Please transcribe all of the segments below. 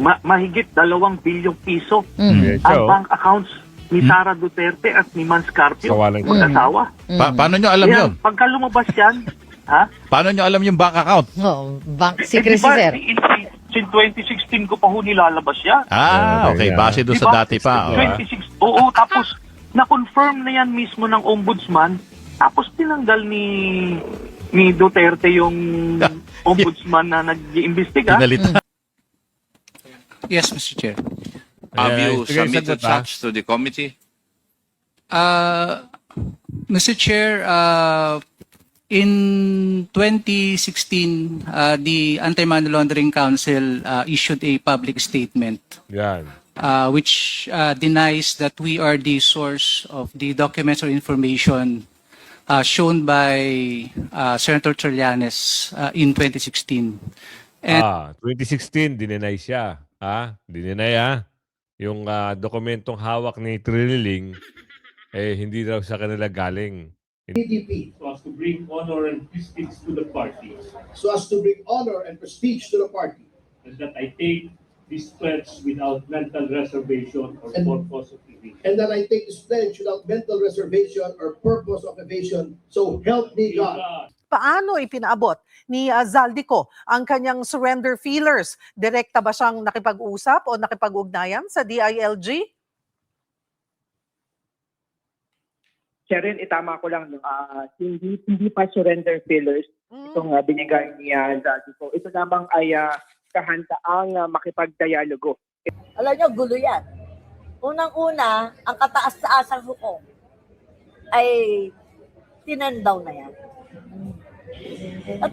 mahigit 2 bilyong piso Mm. ang bank accounts ni Sara Duterte at ni Mans Carpio, Kawalan ko. mag-asawa. Paano nyo alam Kaya yun? pagka lumabas yan, ha? Paano nyo alam yung bank account? Oh, bank Eh, secrecy, diba, sir. in 2016 ko pa ho nilalabas yan. Okay. Yeah. Base doon sa Diba? dati pa. 26, oo, tapos na-confirm na yan mismo ng ombudsman, tapos tinanggal ni Duterte yung ombudsman na nag-iimbestiga. Pinalitan. Yes, Mr. Chair. Have Ayan, you sige, submitted sagot, ha? such to the committee? Mr. Chair, in 2016, the Anti-Money Laundering Council issued a public statement Yan. which denies that we are the source of the documents or information shown by Senator Trillanes in 2016. And 2016, dininay siya. Dininay yung dokumentong hawak ni Trililing, hindi daw sa kanila galing. PDP so as to bring honor and prestige to the party, so as to bring honor and prestige to the party, and that I take this pledge without mental reservation or And- purpose of evasion. and that I take this pledge without mental reservation or purpose of evasion. So help me God. Paano ipinaabot ni Zaldico ang kanyang surrender feelers? Direkta ba siyang nakipag-usap o nakipag-ugnayan sa DILG? Sharon, itama ko lang, hindi pa surrender fillers itong binigay ni Zaldico. Ito lamang ay kahandaang makipagdialogo. Alam nyo, gulo yan. Unang-una, ang kataas-taasang hukom ay tinendaw na yan. At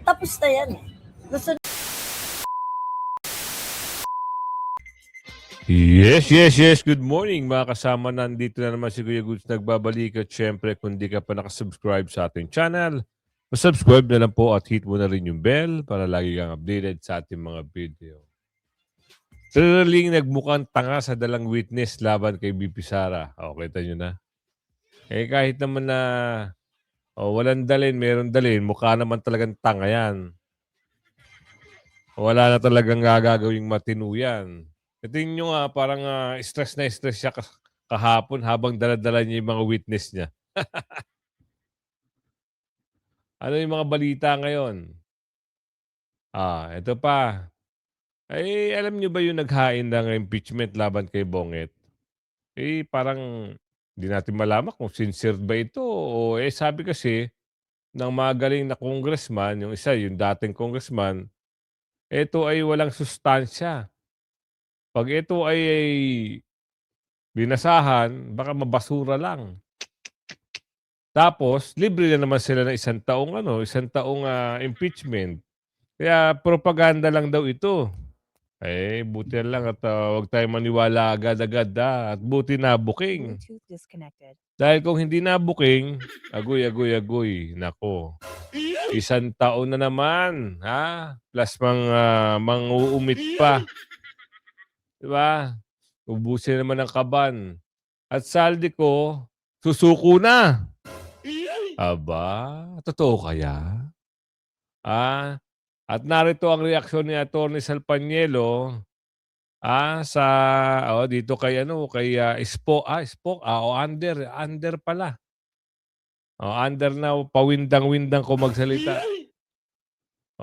tapos na yan. Gusto Yes. Good morning mga kasama. Nandito na naman si Kuya Goods nagbabalik. At syempre, kung di ka pa nakasubscribe sa ating channel, subscribe na lang po at hit mo na rin yung bell para lagi kang updated sa ating mga video. Trililing nagmukhang tanga sa dalang witness laban kay BP Sara. Kita nyo na. Kahit naman na walang dalin, meron dalin, mukha naman talagang tanga yan. Wala na talagang gagawing matino yan. Tingin nyo nga, parang stress na stress siya kahapon habang daladala niya yung mga witness niya. Ano yung mga balita ngayon? Ito pa. Alam nyo ba yung naghain ng impeachment laban kay Bonget? Parang hindi natin malaman kung sincere ba ito. O sabi kasi ng magaling na congressman, yung isa, yung dating congressman, ito ay walang sustansya. Pag ito ay binasahan, baka mabasura lang. Tapos, libre na naman sila ng isang taong impeachment. Kaya propaganda lang daw ito. Buti na lang at huwag tayong maniwala agad-agad at buti na booking. Dahil kung hindi na booking, agoy. Nako. Isang taon na naman, plus mang-uumit pa. Diba? Ubusin naman ang kaban. At Zaldico, susuko na. Aba, totoo kaya? At narito ang reaksyon ni Atty. Salpanielo dito kay Under pala. Under na pawindang-windang ko magsalita.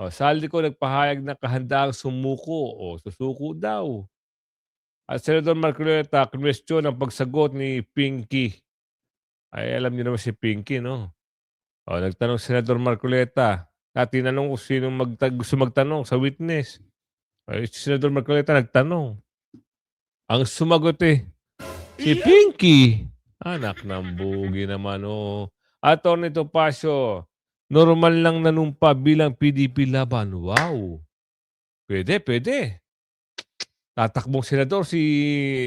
Zaldico nagpahayag na kahandaang sumuko. Susuko daw. At Senador Marcoleta, question ang pagsagot ni Pinky. Alam niyo naman si Pinky, no? Nagtanong Senador Marcoleta. Tinanong kung sino gusto magtanong sa witness. Si Senador Marcoleta nagtanong. Ang sumagot si Pinky. Anak ng bugi naman, Atty. Topacio, normal lang nanumpa bilang PDP laban. Wow. Pwede. Tatakbong senador si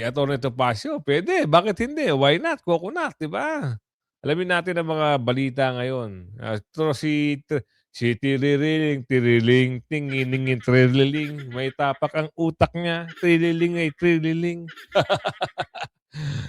Atty. Topacio. Pwede. Bakit hindi? Why not? Coconut, di ba? Alamin natin ang mga balita ngayon. Si Tiriling, tingin, Trililing. May tapak ang utak niya. Trililing.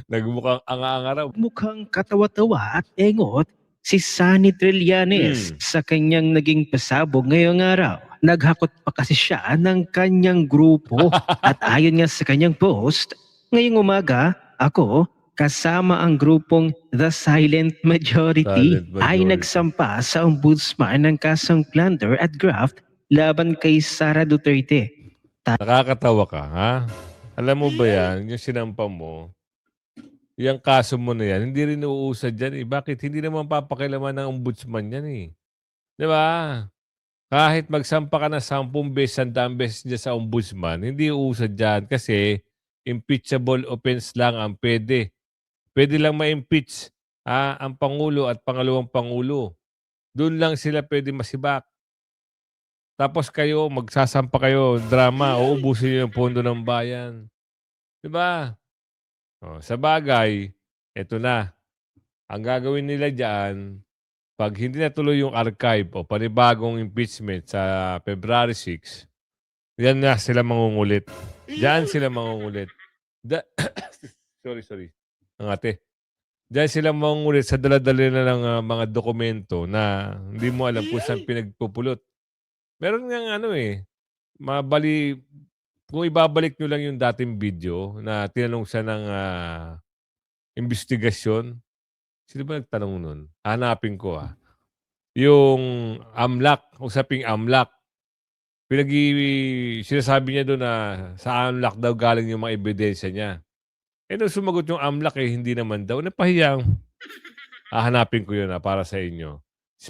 Nagmukhang anga-anga raw. Mukhang katawa-tawa at engot si Sunny Trillanes sa kanyang naging pasabog ngayong araw. naghakot pa kasi siya ng kanyang grupo at ayon nga sa kanyang post, ngayong umaga ako kasama ang grupong The Silent Majority Silent ay Majority. nagsampa sa ombudsman ng kasong plunder at graft laban kay Sara Duterte. Nakakatawa ka, ha? Alam mo ba yan, yung sinampa mo, yung kaso mo na yan, hindi rin uuusad yan eh. Bakit? Hindi naman papakilaman ng ombudsman yan eh. Di ba? Kahit magsampa ka na 10 beses, 100 beses dyan sa ombudsman, hindi uusad dyan kasi impeachable offense lang ang pwede. Pwede lang ma-impeach ang Pangulo at Pangalawang Pangulo. Doon lang sila pwede masibak. Tapos kayo, magsasampa kayo, drama, uubusin niyo yung pondo ng bayan. Diba? O, sa bagay, eto na. Ang gagawin nila dyan, pag hindi natuloy yung archive o panibagong impeachment sa February 6, yan na sila mangungulit. Diyan sila mangungulit. Sorry. Ang ate. Diyan sila mangungulit sa dala-dala na ng mga dokumento na hindi mo alam kung saan pinagpupulot. Meron nga kung ibabalik nyo lang yung dating video na tinanong siya ng investigasyon. Sino ba nagtanong nun? Hanapin ko Yung AMLAC, usaping AMLAC. Sinasabi niya doon na sa AMLAC daw galing yung mga ebidensya niya. Nung sumagot yung AMLAC hindi naman daw. Napahiyang. Hanapin ko yun para sa inyo.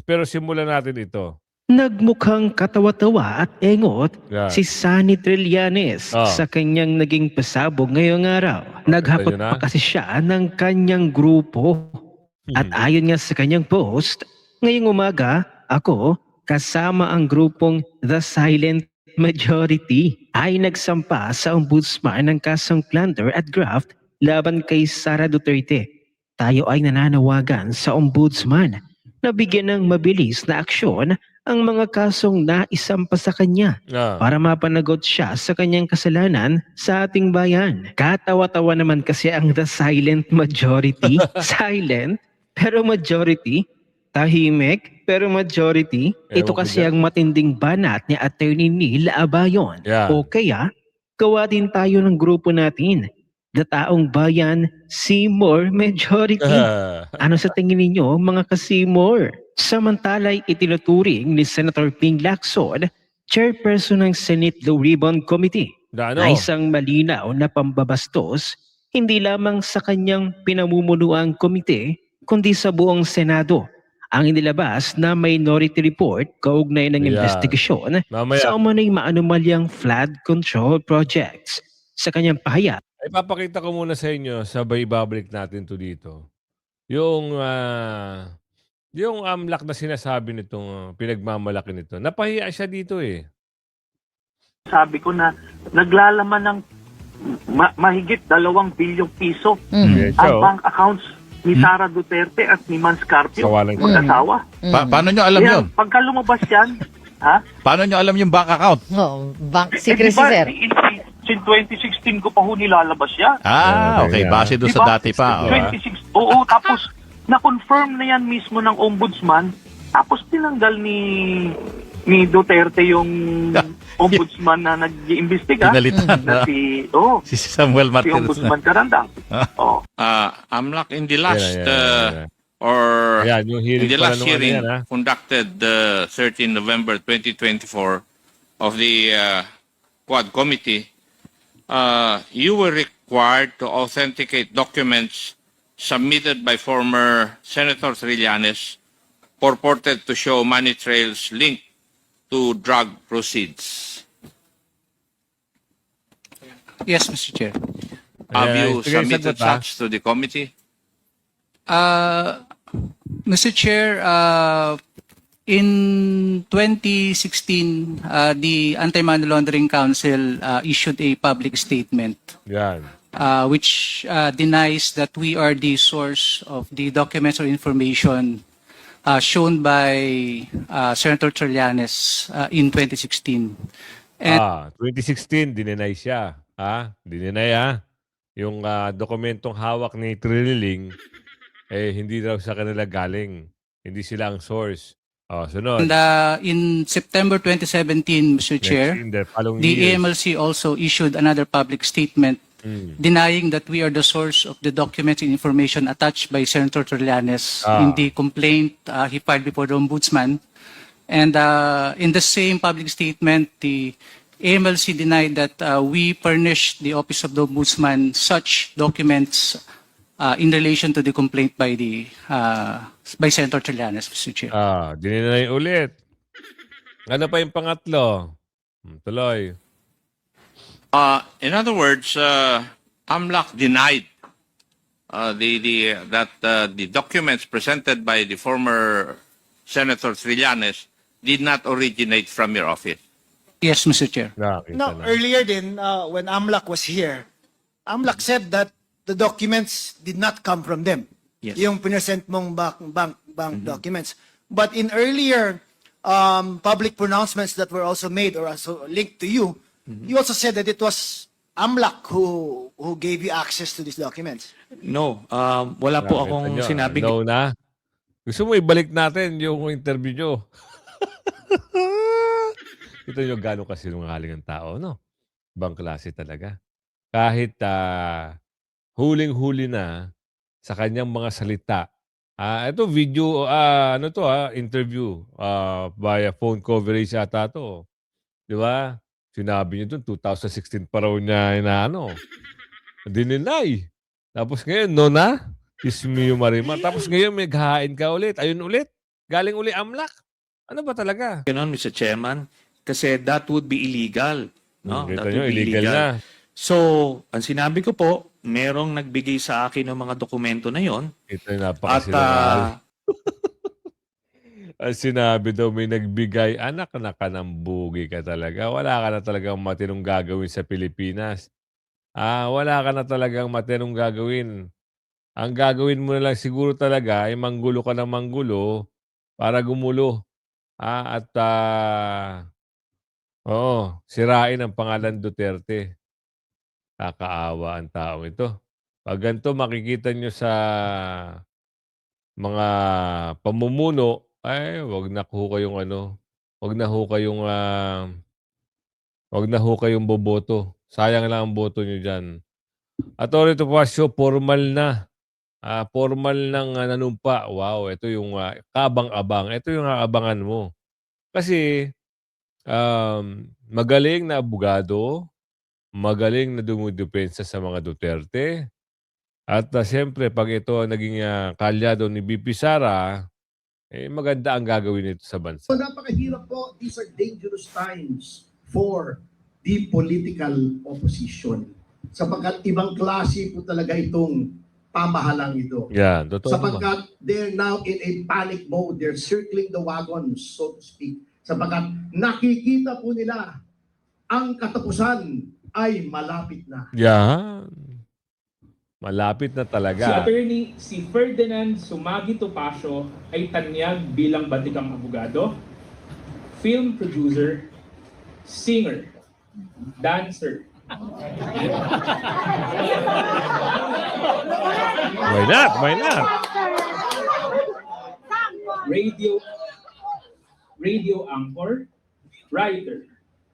Pero simulan natin ito. Nagmukhang katawa-tawa at engot Yan. si Sunny Trillanes sa kanyang naging pasabog ngayong araw. Naghakot Ayun na. pa kasi siya ng kanyang grupo. At ayon nga sa kanyang post, ngayong umaga ako kasama ang grupong The Silent Majority ay nagsampa sa ombudsman ng kasong plunder at graft laban kay Sara Duterte. Tayo ay nananawagan sa ombudsman na bigyan ng mabilis na aksyon ang mga kasong naisampa sa kanya para mapanagot siya sa kanyang kasalanan sa ating bayan. Katawa-tawa naman kasi ang The Silent Majority. Silent pero majority. Tahimik pero majority. Ito Ewan ko kasi dyan. ang matinding banat ni Attorney Neil Abayon. Yeah. O kaya, gawa din tayo ng grupo natin. The Taong Bayan Seymour Majority. Ano sa tingin ninyo mga ka-Seymour? Samantala'y itinuturing ni Senator Ping Lacson, chairperson ng Senate Blue Ribbon Committee, na isang malinaw na pambabastos hindi lamang sa kanyang pinamumunuang komite kundi sa buong Senado. Ang inilabas na minority report kaugnay ng Yeah. investigasyon Mamaya. sa umano'y maanumalyang flood control projects. Sa kanyang pahayag, Ay, papakita ko muna sa inyo, sabay ibabalik natin to dito. Yung AMLAC na sinasabi nitong pinagmamalaki nito. Napahiya siya dito eh. Sabi ko na naglalaman ng mahigit 2 bilyong piso Yes, ang so, bank accounts ni Sara Duterte at ni Mans Carpio, Kawalan ko. mag-asawa. Paano nyo alam yun? Kaya pagka lumabas yan, Paano nyo alam yung bank account? Bank eh, secrecy, diba, sir. in 2016 ko pa ho nilalabas yan. Okay. Yeah. Base doon Diba? sa dati pa. 26, oo, tapos na-confirm na yan mismo ng ombudsman, tapos tinanggal ni Duterte yung ombudsman na nag-iimbestiga Pinalitan. na si Si Samuel Martinez. Ombudsman Carandang. Oh. AMLAC in the last Yan. or Ayan, yung in hearing the pala last nung ano hearing yan, conducted 13 November 2024 of the Quad Committee, you were required to authenticate documents submitted by former Senator Trillanes purported to show money trails linked to drug proceeds. Yes, Mr. Chair. Have Ayan, you sige, submitted sagot, ha? such to the committee? Mr. Chair, in 2016, the Anti-Money Laundering Council issued a public statement Yan. which denies that we are the source of the documents or information shown by Senator Trillanes in 2016. And 2016, dininay siya. Dininay yung dokumentong hawak ni Trilling, hindi daw sa kanila galing. Hindi sila ang source. Sunod. And in September 2017, Mr. Chair, following the years. AMLC also issued another public statement denying that we are the source of the documents and information attached by Senator Trillanes in the complaint he filed before the Ombudsman. And in the same public statement, the AMLC denied that we furnished the Office of the Ombudsman such documents in relation to the complaint by Senator Trillanes, Mr. Chair. Dininay ulit. Ano pa yung pangatlo? Tuloy. In other words, AMLAC denied that the documents presented by the former Senator Trillanes did not originate from your office. Yes, Mr. Chair. Nakita na. Earlier din, when AMLAC was here, AMLAC said that the documents did not come from them. Yes. Yung present mong bank documents. But in earlier public pronouncements that were also made or also linked to you, you also said that it was AMLAC who gave you access to these documents. No, wala po Nakita akong nyo, sinabing No na. Gusto mo ibalik natin yung interview nyo. Ito nyo gano'n kasinungaling ang tao, no? Ibang klase talaga. Kahit huling-huli na sa kanyang mga salita. Ito video, interview via phone coverage ata to. Di ba? Sinabi niyo dun, 2016 pa raw niya dininay. Tapos ngayon, no na? Ismiyo Marimar. Tapos ngayon, may gahain ka ulit. Ayun ulit. Galing uli AMLAC. Ano ba talaga? ganon, Mr. Chairman, kasi that would be illegal. No? Kita That nyo, would be illegal na. So, ang sinabi ko po, merong nagbigay sa akin ng mga dokumento na yon. Ito yung At napakasinungaling. Ang sinabi daw may nagbigay, anak na ka ng bugi ka talaga. Wala ka na talagang matinong gagawin sa Pilipinas. Wala ka na talagang matinong gagawin. Ang gagawin mo na lang siguro talaga ay manggulo ka ng manggulo para gumulo. Sirain ang pangalan Duterte. Kakaawa ang tao ito. Pag ganito makikita nyo sa mga pamumuno, ay wag na ho kayong boboto. Sayang lang ang boto nyo dyan. Atty. Topacio, formal na. Formal ng nanumpa. Wow, ito yung kabang-abang. Ito yung aabangan mo. Kasi magaling na abogado, magaling na dumudepensa sa mga Duterte. At siyempre, pag ito naging kalyado ni BP Sara, maganda ang gagawin nito sa bansa. So napakahirap po. These are dangerous times for the political opposition. Sapagkat ibang klase po talaga itong pamahalang ito. Yan, totoo naman. Sapagkat they're now in a panic mode. They're circling the wagons, so to speak. Sapagkat nakikita po nila ang katapusan ay malapit na. Yan. Malapit na Si talaga. si Ferdinand Sumagi Topacio ay tanyag bilang batikang abogado, film producer, singer, dancer. Why not? Why not? Radio anchor, writer,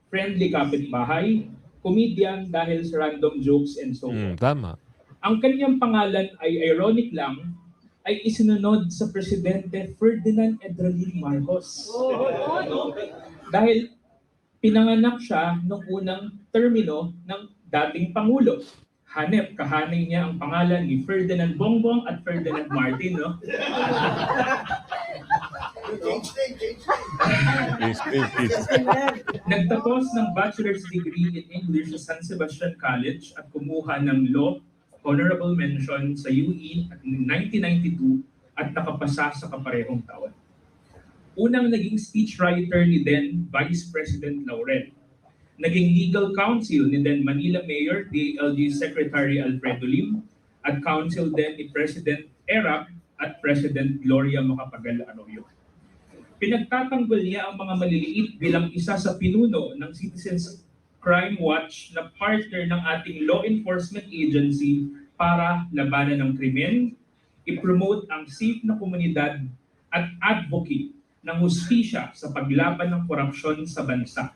friendly kapitbahay, comedian dahil sa random jokes and so on. Tama. Ang kanyang pangalan ay ironic lang, ay isinunod sa Presidente Ferdinand Edralin Marcos. Dahil pinanganak siya noong unang termino ng dating Pangulo. Hanep, kahanay niya ang pangalan ni Ferdinand Bongbong at Ferdinand Martin, no? Nagtapos ng bachelor's degree in English sa San Sebastian College at kumuha ng Law Honorable Mention sa UE at 1992 at nakapasa sa kaparehong taon. Unang naging speechwriter ni then Vice President Laurel. Naging legal counsel ni then Manila Mayor DLG Secretary Alfredo Lim at counsel din ni President Erap at President Gloria Macapagal Arroyo. Pinagtatanggol niya ang mga maliliit bilang isa sa pinuno ng Citizens Crime Watch na partner ng ating law enforcement agency para labanan ng krimen, i-promote ang safe na komunidad at advocate ng hustisya sa paglaban ng korupsyon sa bansa.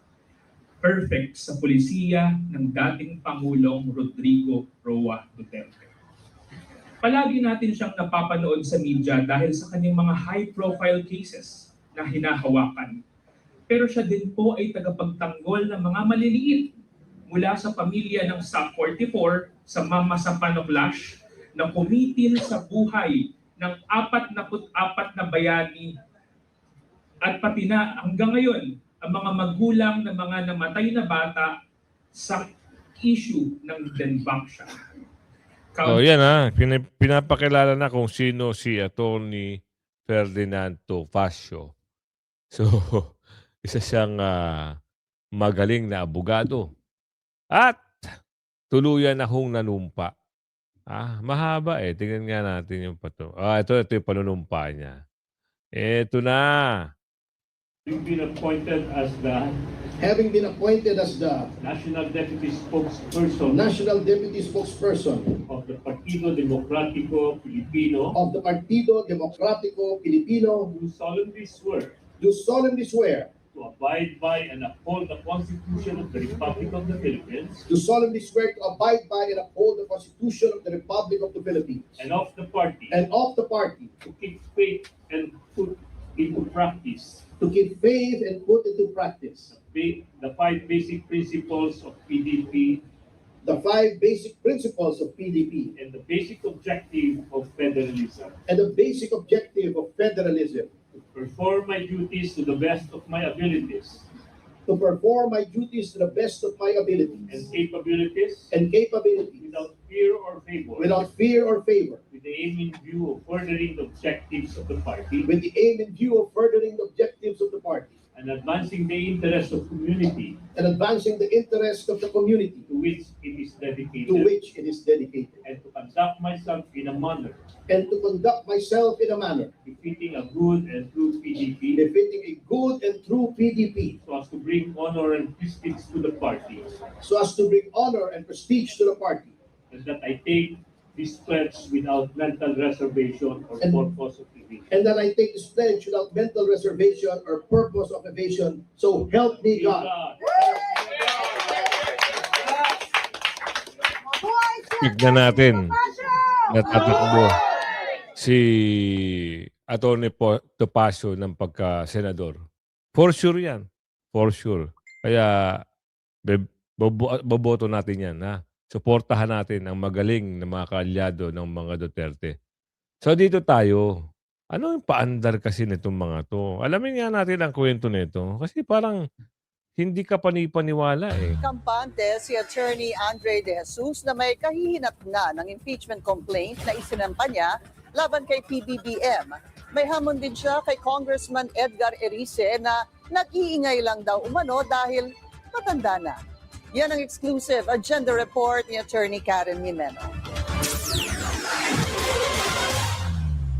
Perfect sa pulisiya ng dating Pangulong Rodrigo Roa Duterte. Palagi natin siyang napapanood sa media dahil sa kanyang mga high-profile cases na hinahawakan. Pero siya din po ay tagapagtanggol ng mga maliliit mula sa pamilya ng SAP-44 sa Mama sa Panoclash na kumitil sa buhay ng 44 na bayani at pati na hanggang ngayon ang mga magulang ng mga namatay na bata sa issue ng Denbaksya. So yan pinapakilala na kung sino si Attorney Ferdinand Topacio. So, isa siyang magaling na abogado. At tuluyan akong nanumpa. Mahaba eh. Tingnan nga natin yung pato. Ito yung panunumpa niya. Ito na. Having been appointed as the National Deputy Spokesperson of the Partido Democrático Filipino, do solemnly swear to abide by and uphold the Constitution of the Republic of the Philippines and of the party, to keep faith and put into practice the five basic principles of PDP and the basic objective of federalism. To perform my duties to the best of my abilities and capabilities without fear or favor, with the aim in view of furthering the objectives of the party and advancing the interests of community to which it is dedicated, and to conduct myself in a manner befitting a good and true PDP, so as to bring honor and prestige to the party, and that I take this pledge without mental reservation or purpose of evasion. So help me God. Tignan natin. Natatakbo si Atty. Topacio ng pagka-senador. For sure yan. For sure. Kaya boboto natin yan. Suportahan natin ang magaling na mga kaalyado ng mga Duterte. So dito tayo. Ano yung paandar kasi nitong mga to? Alamin nga natin ang kwento nito. Kasi parang hindi ka panipaniwala eh. Kampante si Attorney Andre De Jesus na may kahihinat na ng impeachment complaint na isinampa niya laban kay PBBM. May hamon din siya kay Congressman Edgar Erice na nag-iingay lang daw umano dahil matanda na. Yan ang exclusive agenda report ni Attorney Karen Jimeno.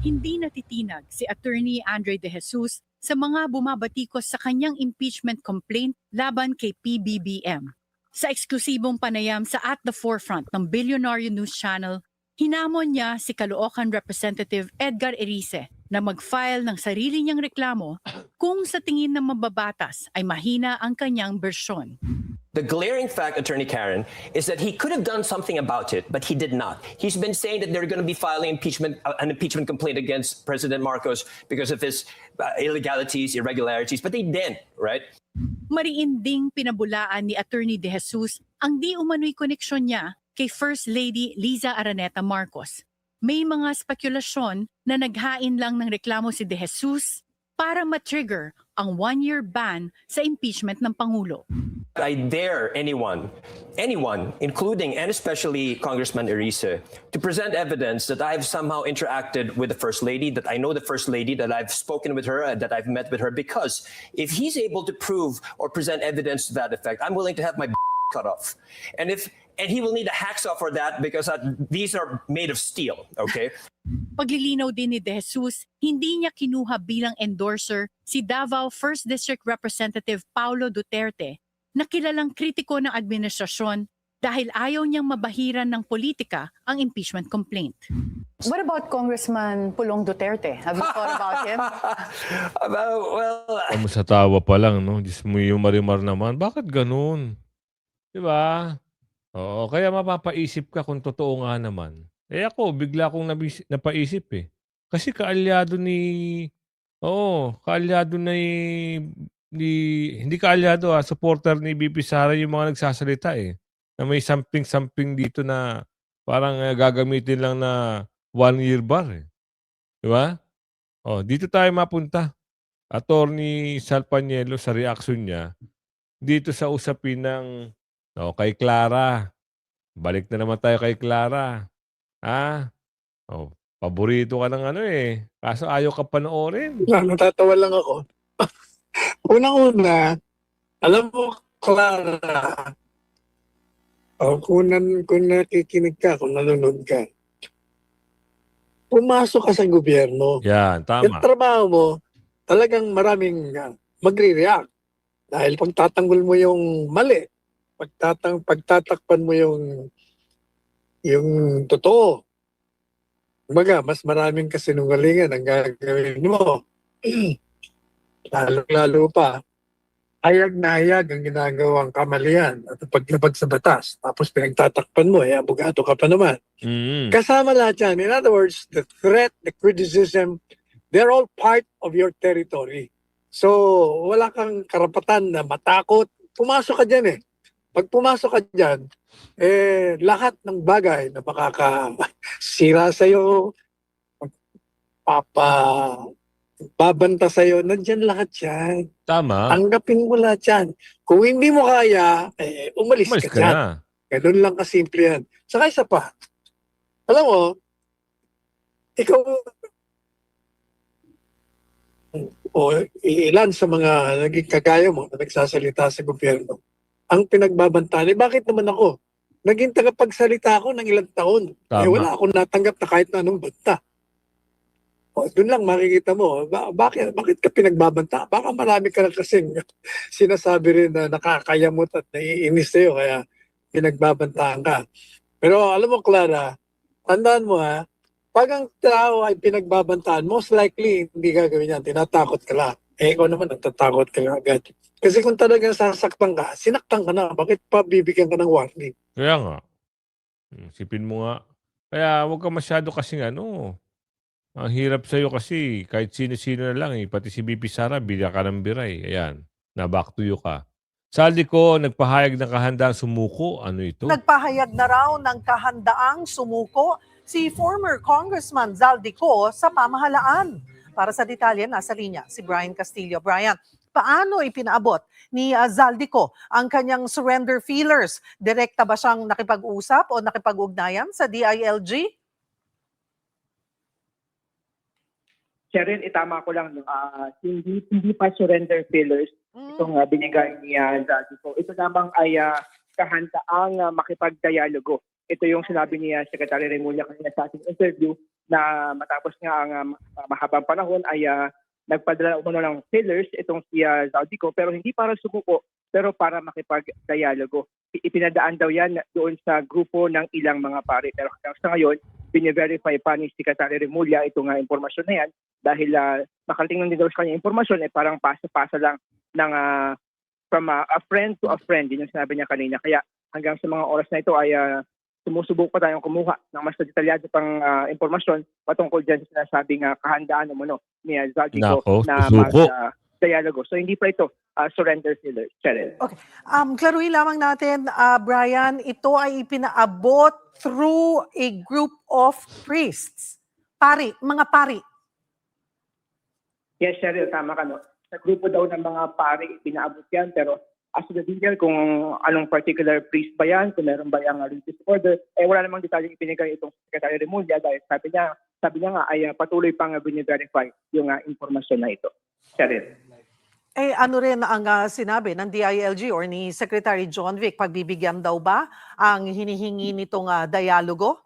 Hindi natitinag si Attorney Andre De Jesus sa mga bumabatikos sa kanyang impeachment complaint laban kay PBBM. Sa eksklusibong panayam sa At the Forefront ng Billionaire News Channel, hinamon niya si Caloocan Representative Edgar Erice na mag-file ng sarili niyang reklamo kung sa tingin ng mababatas ay mahina ang kanyang bersyon. The glaring fact, Attorney Karen, is that he could have done something about it, but he did not. He's been saying that they're going to be filing an impeachment complaint against President Marcos because of his illegalities, irregularities, but they didn't, right? Mariin ding pinabulaan ni Attorney De Jesus ang di umano'y koneksyon niya kay First Lady Liza Araneta Marcos. May mga spekulasyon na naghain lang ng reklamo si De Jesus para ma-trigger ang 1-year ban sa impeachment ng Pangulo. I dare anyone, including and especially Congressman Erice, to present evidence that I've somehow interacted with the First Lady, that I know the First Lady, that I've spoken with her, that I've met with her, because if he's able to prove or present evidence to that effect, I'm willing to have my cut off. And he will need a hacksaw for that because these are made of steel, okay? Paglilinaw din ni De Jesus, hindi niya kinuha bilang endorser si Davao 1st District Representative Paulo Duterte, na kilalang kritiko ng administrasyon dahil ayaw niyang mabahiran ng politika ang impeachment complaint. What about Congressman Pulong Duterte? Have you thought about him? Sa tawa pa lang, no? Diyos mo yung marimar naman. Bakit ganun? Di ba? Oo, kaya mapapaisip ka kung totoo nga naman. Eh ako, bigla akong napaisip eh. Kasi kaalyado ni... Oo, kaalyado hindi kaalyado supporter ni BP Sara yung mga nagsasalita eh. Na may something dito na parang gagamitin lang na 1-year bar eh. Di ba? Oh, dito tayo mapunta. Attorney Sal Panielo sa reaction niya dito sa usapin ng kay Clara. Balik na naman tayo kay Clara. Paborito ka ng kaso ayaw ka panoorin. Natatawa lang ako. Unang-una, alam mo, Clara, kung nakikinig ka, kung nanonood ka, pumasok ka sa gobyerno. Yan, Yung tama. trabaho mo, talagang maraming magre-react. Dahil pagtatanggol mo yung mali, pagtatakpan mo yung totoo. Kumbaga, mas maraming kasinungalingan ang gagawin mo. Lalo pa, hayag na hayag ang ginagawang kamalian at paglabag sa batas. Tapos pinagtatakpan mo, abogado ka pa naman. Kasama lahat yan. In other words, the threat, the criticism, they're all part of your territory. So, wala kang karapatan na matakot. Pumasok ka dyan eh. Pag pumasok ka dyan, lahat ng bagay na makakasira sa'yo, babanta sa'yo, nandyan lahat yan. Tama. Tanggapin mo lahat yan. Kung hindi mo kaya, umalis ka dyan. na. Ganun lang kasimple yan. Saka isa pa, alam mo, ikaw, ilan sa mga naging kagaya mo na nagsasalita sa gobyerno, ang pinagbabantaan, bakit naman ako? Naging tagapagsalita ako ng ilang taon. Tama. Wala akong natanggap na kahit na anong banta. Doon lang makikita mo, bakit ka pinagbabanta? Baka marami ka na kasing sinasabi rin na nakakayamot at naiinis sa'yo, kaya pinagbabantaan ka. Pero alam mo, Clara, tandaan mo pag ang tao ay pinagbabantaan, most likely hindi gagawin yan, tinatakot ka lang. Ikaw naman, natatakot ka lang agad. Kasi kung talagang sasaktan ka, sinaktan ka na. Bakit pa bibigyan ka ng warning? Kaya nga. Sipin mo nga. Kaya huwag ka masyado kasing ang hirap sa'yo kasi kahit sino-sino na lang pati si BP Sara, bilya ka ng biray. Ayan, na-back to you ka. Saldi ko, nagpahayag ng kahandang sumuko. Ano ito? Nagpahayag na raw ng kahandaang sumuko si former Congressman Zaldico sa pamahalaan. Para sa detalye, nasa linya si Brian Castillo. Brian, paano ipinaabot ni Zaldico ang kanyang surrender feelers? Direkta ba siyang nakipag-usap o nakipag-ugnayan sa DILG? Sharon, itama ko lang, hindi pa surrender fillers itong binigay ni Zaldico. Ito lamang ay kahandaang makipagdialogo. Ito yung sinabi ni Secretary Remulla kanina sa ating interview na matapos nga ang mahabang panahon ay nagpadala umano ng fillers itong si Zaldico, pero hindi para sumuko, pero para makipagdialogo. Ipinadaan daw yan doon sa grupo ng ilang mga pari. Pero sa ngayon, bine-verify pa ni Secretary Remulla itong impormasyon na yan dahil makarating lang din daw sa kanya impormasyon parang pasa-pasa lang ng from a friend to a friend, yun yung sinabi niya kanina. Kaya hanggang sa mga oras na ito ay sumusubok pa tayong kumuha ng mas detalyado pang impormasyon patungkol dyan sa sinasabing kahandaan umano ni Zaldico na mag-dialogo. So hindi pa ito surrender filler. Cheryl. Okay. Klaruhin lamang natin, Brian, ito ay ipinaabot through a group of priests. Mga pari. Yes, Cheryl, tama ka, no? Sa grupo daw ng mga pari, ipinaabot yan, pero as to the detail kung anong particular priest ba yan, kung meron ba yung religious order, wala namang detalye ipinigay itong Secretary Remulla dahil sabi niya nga ay patuloy pang bine-verify yung impormasyon na ito. Cheryl. Ano rin ang sinabi ng DILG or ni Secretary John Vic? Pagbibigyan daw ba ang hinihingi nitong dialogo?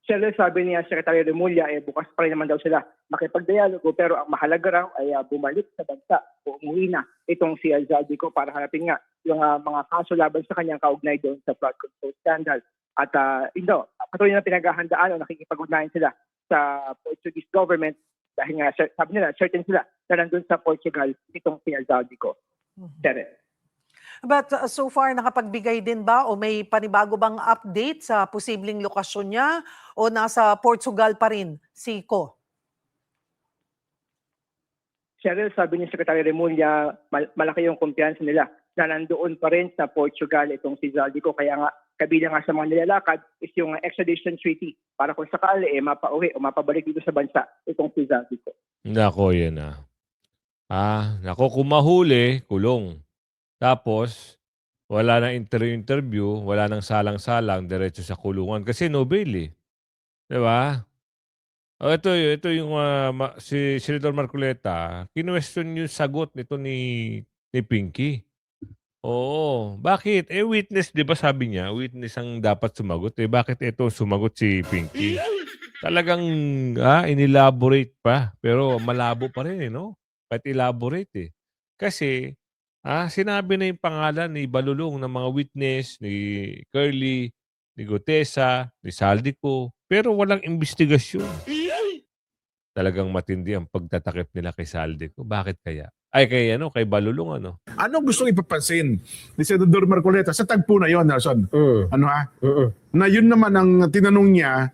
Cheryl, sabi niya Secretary Remulla, bukas pa rin naman daw sila makipagdialogo, pero ang mahalaga raw ay bumalik sa bansa o umuwi na itong si Zaldico para harapin nga yung mga kaso laban sa kanyang kaugnay doon sa flood control scandal. At patuloy na pinaghahandaan o nakikipag-ugnayan sila sa Portuguese government dahil nga sabi nila, certain sila na nandun sa Portugal itong si Zaldico. But so far, nakapagbigay din ba o may panibago bang update sa posibleng lokasyon niya o nasa Portugal pa rin si Ko? Cheryl, sabi ni Secretary Remulla, malaki yung kumpiyansa nila na nandoon pa rin sa Portugal itong si Zaldico. Kaya nga, kabilang nga sa mga nilalakad is yung extradition treaty para kung sakali mapauwi o mapabalik dito sa bansa itong si Zaldico. Nako, yan na. Nako, kung mahuli, kulong. Tapos, wala nang interview, wala nang salang-salang, diretso sa kulungan. Kasi no bail eh. Diba? Ito yung si Senador Marcoleta, kinwestiyon yung sagot nito ni Pinky. Oo. Bakit? Witness, di ba sabi niya, witness ang dapat sumagot. Bakit ito sumagot si Pinky? Talagang inelaborate pa. Pero malabo pa rin no? Kahit elaborate eh. Kasi, sinabi na yung pangalan ni Balulong ng mga witness, ni Curly, ni Gutesa, ni Zaldico, pero walang investigasyon. Talagang matindi ang pagtatakip nila kay Zaldico. Bakit kaya? Kay Balulong Anong gustong ipapansin ni Senador Marcoleta sa tagpo na yon, Nelson? Na yun naman ang tinanong niya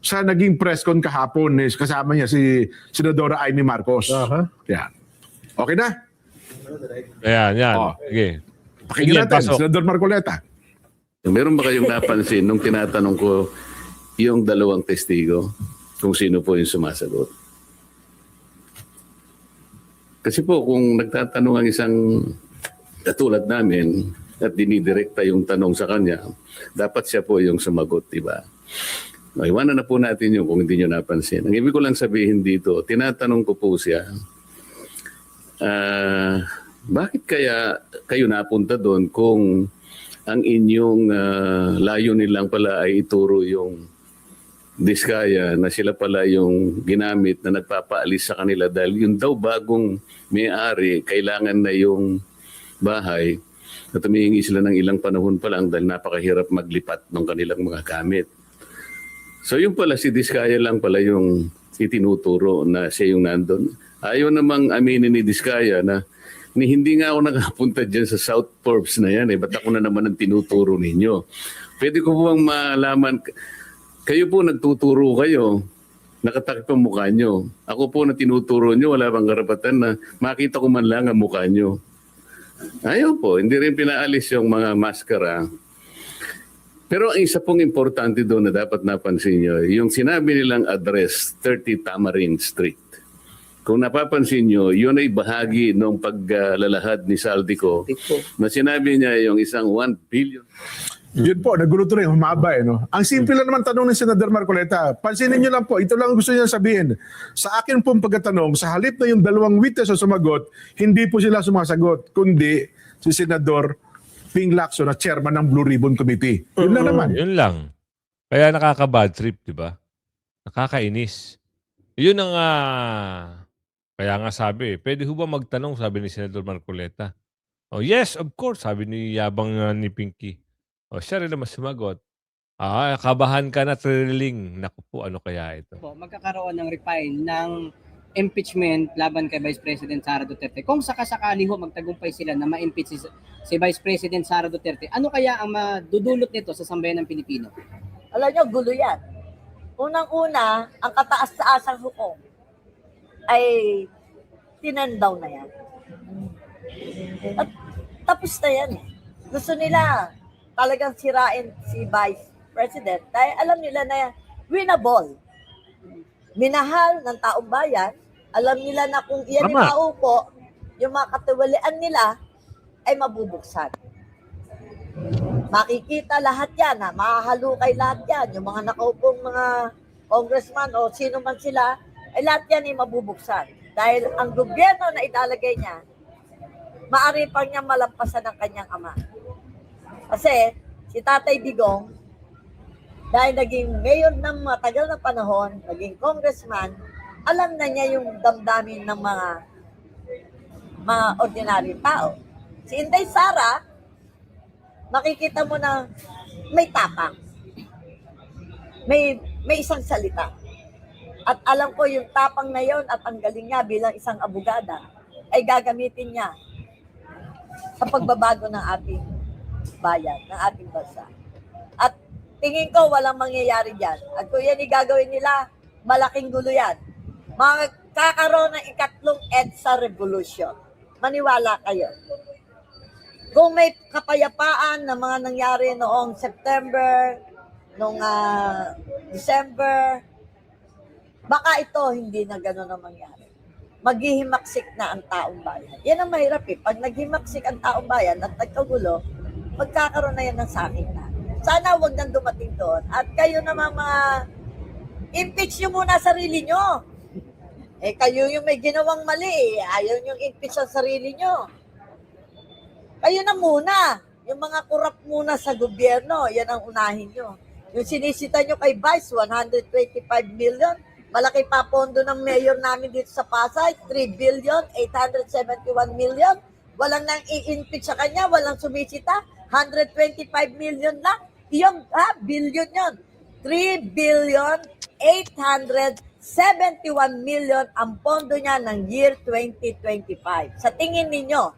sa naging press con kahapon, kasama niya si Senadora Amy Marcos. Yan. Okay na? Yan. Sige. Pakinggan natin, Senador Marcoleta. Meron ba kayong napansin nung tinatanong ko yung dalawang testigo kung sino po yung sumasagot? Kasi po kung nagtatanong ang isang katulad namin at dinidirekta yung tanong sa kanya, dapat siya po yung sumagot, diba? Iwanan na po natin yun kung hindi nyo napansin. Ang ibig ko lang sabihin dito, tinatanong ko po siya, bakit kaya kayo napunta doon kung ang inyong layunin lang pala ay ituro yung Diskaya na sila pala yung ginamit na nagpapaalis sa kanila dahil yung daw bagong may-ari kailangan na yung bahay at humihingi sila ng ilang panahon pa lang dahil napakahirap maglipat ng kanilang mga gamit. So yung pala si Diskaya lang pala yung itinuturo na siya yung nandun. Ayaw namang aminin ni Diskaya na hindi nga ako nakapunta dyan sa South Forbes na yan. Ba't ako na naman ang tinuturo ninyo? Pwede ko bang malaman, kayo po nagtuturo kayo, nakatakip ang mukha nyo. Ako po na tinuturo nyo, wala bang karapatan na makita ko man lang ang mukha nyo. Ayaw po, hindi rin pinaalis yung mga maskara. Pero ang isa pong importante doon na dapat napansin nyo, yung sinabi nilang address, 30 Tamarind Street. Kung napapansin nyo, yun ay bahagi ng paglalahad ni Zaldico na sinabi niya yung isang 1 billion. Yun po, nagulo rin, humaba Ang simple lang naman tanong ni Senador Marcoleta, pansinin nyo lang po, ito lang gusto niya sabihin. Sa akin pong pagkatanong, sa halip na yung dalawang witness na sumagot, hindi po sila sumasagot, kundi si Senador Ping Lacson na chairman ng Blue Ribbon Committee. Yun lang naman. Yun lang. Kaya nakaka-bad trip, di ba? Nakakainis. Yun ang kaya nga sabi, pwede ho ba magtanong, sabi ni Senador Marcoleta. Oh, yes, of course, sabi ni Yabang ni Pinky. O siya rin naman sumagot. Kabahan ka na, thrilling. Naku po, ano kaya ito? Magkakaroon ng refile ng impeachment laban kay Vice President Sara Duterte. Kung sakasakali ho magtagumpay sila na ma-impeach si Vice President Sara Duterte, ano kaya ang madudulot nito sa sambayan ng Pilipino? Alam niyo, gulo yan. Unang-una, ang kataas-taasang hukom ay tinandaw na yan. At tapos na yan. Gusto nila talagang sirain si Vice President dahil alam nila na winnable. Minahal ng taong bayan, alam nila na kung iyan yung maupo, yung mga katiwalian nila ay mabubuksan. Makikita lahat yan, mahahalukay lahat yan, yung mga nakaupong mga congressman o sino man sila, ay lahat yan ay mabubuksan. Dahil ang gobyerno na ilalagay niya, maaari pang niya malampasan ng kanyang ama. Kasi si Tatay Digong, dahil naging mayor ng matagal na panahon, naging congressman, alam na niya yung damdamin ng mga ordinaryong tao. Si Inday Sara, makikita mo na may tapang. May isang salita. At alam ko yung tapang na yon at ang galing niya bilang isang abogada ay gagamitin niya sa pagbabago ng ating bayan, ng ating bansa. At tingin ko walang mangyayari dyan. At kung yan gagawin nila, malaking gulo yan. Magkakaroon ng ikatlong EDSA revolution. Maniwala kayo. Kung may kapayapaan na mga nangyari noong September, noong December, baka ito hindi na gano'n ang mangyari. Maghihimaksik na ang taong bayan. Yan ang mahirap eh. Pag naghimaksik ang taong bayan at nagkagulo, magkakaroon na yan ng sakit na. Sana huwag nang dumating doon. At kayo naman mga impeach nyo muna sarili nyo. Eh kayo yung may ginawang mali eh. Ayaw nyo impeach ang sarili nyo. Kayo na muna. Yung mga kurap muna sa gobyerno, yan ang unahin nyo. Yung sinisita nyo kay Vice, 125 million. Malaki pa pondo ng mayor namin dito sa Pasay, 3,871 million. Walang nang i-impeach sa kanya, walang sumisita, 125 million lang. Yung billion yun. 3,871 million ang pondo niya ng year 2025. Sa tingin ninyo,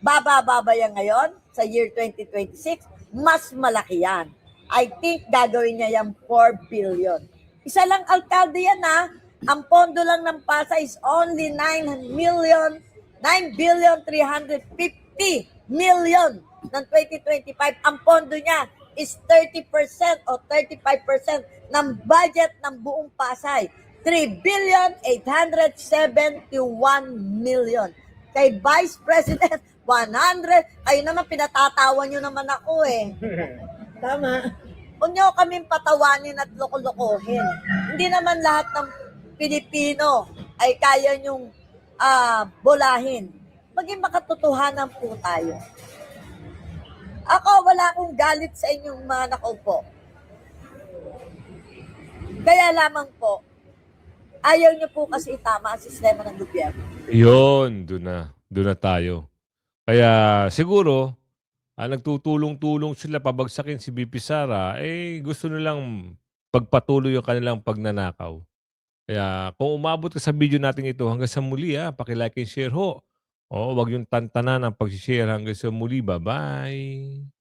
bababa yan ngayon sa year 2026? Mas malaki yan. I think gagawin niya yung 4 billion. Isa lang alkalde yan Ang pondo lang ng Pasay is only 9,350 million ng 2025. Ang pondo niya is 30% o 35% ng budget ng buong Pasay. 3,871 million. Kay Vice President, 100. Kayo naman, pinatatawa nyo naman ako eh. Tama. Huwag nyo kaming patawanin at loko-lokohin. Hindi naman lahat ng Pilipino ay kaya nyong bolahin. Maging makatotohanan po tayo. Ako, wala akong galit sa inyong mga nakaupo. Kaya lamang po, ayaw nyo po kasi itama ang sistema ng gobyerno. Yun, doon na tayo. Kaya siguro, nagtutulong-tulong sila pabagsakin si BP Sara, gusto nilang pagpatuloy yung kanilang pagnanakaw. Kaya kung umabot ka sa video natin ito hanggang sa muli, paki-like and share ho. Wag yung tantanan ang pag-share hanggang sa muli. Bye-bye!